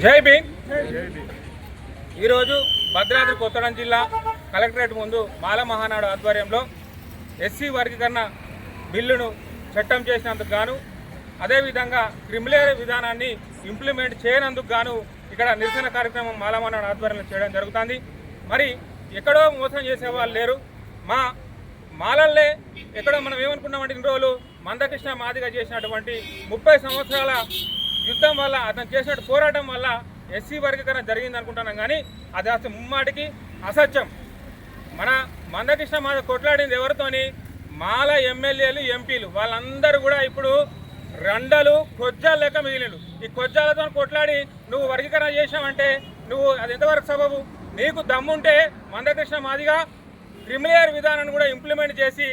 జై భీమ్. ఈరోజు భద్రాద్రి కొత్తగూడెం జిల్లా కలెక్టరేట్ ముందు మాల మహానాడు ఆధ్వర్యంలో ఎస్సీ వర్గీకరణ బిల్లును చట్టం చేసినందుకు గాను, అదేవిధంగా క్రిమిలేర్ విధానాన్ని ఇంప్లిమెంట్ చేయనందుకు గాను ఇక్కడ నిరసన కార్యక్రమం మాల మహానాడు ఆధ్వర్యంలో చేయడం జరుగుతుంది. మరి ఎక్కడో మోసం చేసేవాళ్ళు లేరు. మా మాలల్లే ఎక్కడో మనం ఏమనుకున్నామంటే ఇన్ని రోజులు మందకృష్ణ మాదిగా చేసినటువంటి 30 సంవత్సరాల యుద్ధం వల్ల, అతను చేసిన పోరాటం వల్ల ఎస్సీ వర్గీకరణ జరిగింది అనుకుంటున్నాం. కానీ అది అసలు ముమ్మాటికి అసత్యం. మన మందకృష్ణ మాది కొట్లాడింది ఎవరితోని? మాల ఎమ్మెల్యేలు, ఎంపీలు, వాళ్ళందరూ కూడా ఇప్పుడు రండలు కొజ్జాలు లెక్క మిగిలినలు. ఈ కొజ్జాలతో కొట్లాడి నువ్వు వర్గీకరణ చేసావంటే నువ్వు అది ఎంతవరకు సబబు? నీకు దమ్ముంటే మందకృష్ణ మాదిగా క్రిమిలేర్ విధానాన్ని కూడా ఇంప్లిమెంట్ చేసి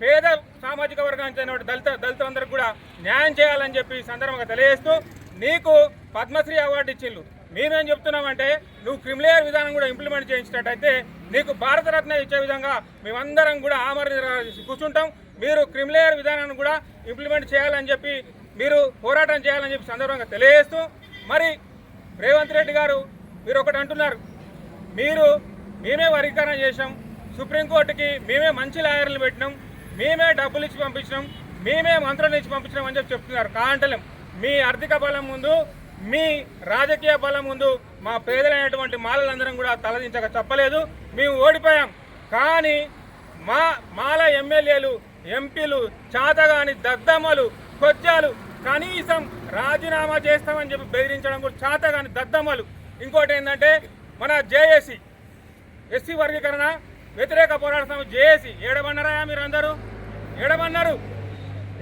పేద సామాజిక వర్గానికి చెందిన దళితులందరికీ కూడా న్యాయం చేయాలని చెప్పి సందర్భంగా తెలియజేస్తూ, నీకు పద్మశ్రీ అవార్డు ఇచ్చిండ్రు. మేమేం చెప్తున్నామంటే నువ్వు క్రిమిలేర్ విధానం కూడా ఇంప్లిమెంట్ చేయించినట్టయితే నీకు భారతరత్న ఇచ్చే విధంగా మేమందరం కూడా ఆమరణ కూర్చుంటాం. మీరు క్రిమిలేర్ విధానాన్ని కూడా ఇంప్లిమెంట్ చేయాలని చెప్పి, మీరు పోరాటం చేయాలని చెప్పి సందర్భంగా తెలియజేస్తూ, మరి రేవంత్ రెడ్డి గారు మీరు ఒకటి అంటున్నారు, మేమే వర్గీకరణ చేసాం, సుప్రీంకోర్టుకి మేమే మంచి లాయర్లు పెట్టినాం, మేమే డబ్బులు ఇచ్చి పంపించినాం, మేమే మంత్రులను ఇచ్చి పంపించినాం అని చెప్పి చెప్తున్నారు. కాంటలేం. మీ ఆర్థిక బలం ముందు, మీ రాజకీయ బలం ముందు మా పేదలైనటువంటి మాలలందరం కూడా తలదించక చెప్పలేదు. మేము ఓడిపోయాం. కానీ మాల ఎమ్మెల్యేలు, ఎంపీలు, చాతగాని దద్దమ్మలు, కొజ్జాలు కనీసం రాజీనామా చేస్తామని చెప్పి బెదిరించడం కూడా చాతగాని దద్దమ్మలు. ఇంకోటి ఏంటంటే మన జేఏసీ, ఎస్సీ వర్గీకరణ వ్యతిరేక పోరాట సమితి జేఏసీ ఏడబన్నారా? మీరు అందరూ ఏడబన్నారు.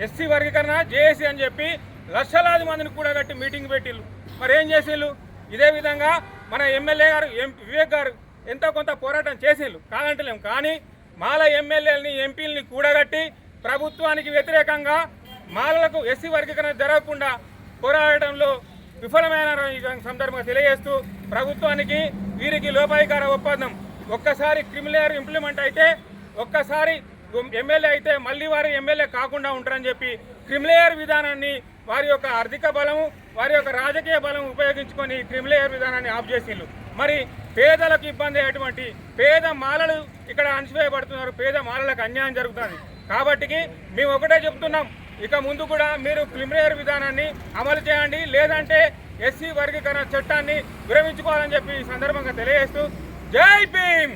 ఎస్సీ వర్గీకరణ జేఏసీ అని చెప్పి లక్షలాది మందిని కూడా కట్టి మీటింగ్ పెట్టిళ్ళు. మరి ఏం చేసిళ్ళు? ఇదే విధంగా మన ఎమ్మెల్యే గారు వివేక్ గారు ఎంతో కొంత పోరాటం చేసిళ్ళు, కాదంటలేము. కానీ మాల ఎమ్మెల్యేలని, ఎంపీలని కూడగట్టి ప్రభుత్వానికి వ్యతిరేకంగా మాలలకు ఎస్సీ వర్గీకరణ జరగకుండా పోరాటంలో విఫలమైన సందర్భంగా తెలియజేస్తూ, ప్రభుత్వానికి వీరికి లోపాయికార ఒప్పందం. ఒక్కసారి క్రిమిలేర్ ఇంప్లిమెంట్ అయితే, ఒక్కసారి ఎమ్మెల్యే అయితే మళ్ళీ వారు ఎమ్మెల్యే కాకుండా ఉంటారని చెప్పి క్రిమిలేర్ విధానాన్ని వారి యొక్క ఆర్థిక బలము, వారి యొక్క రాజకీయ బలం ఉపయోగించుకొని క్రిమిలేర్ విధానాన్ని ఆఫ్ చేసిండ్రు. మరి పేదలకు ఇబ్బంది అయ్యేటువంటి పేద మాలలు ఇక్కడ అణచివేయబడుతున్నారు. పేద మాలలకు అన్యాయం జరుగుతుంది. కాబట్టి మేము ఒకటే చెప్తున్నాం, ఇక ముందు కూడా మీరు క్రిమిలేర్ విధానాన్ని అమలు చేయండి, లేదంటే ఎస్సీ వర్గీకరణ చట్టాన్ని విరమించుకోవాలని చెప్పి ఈ సందర్భంగా తెలియజేస్తూ జై భీమ్.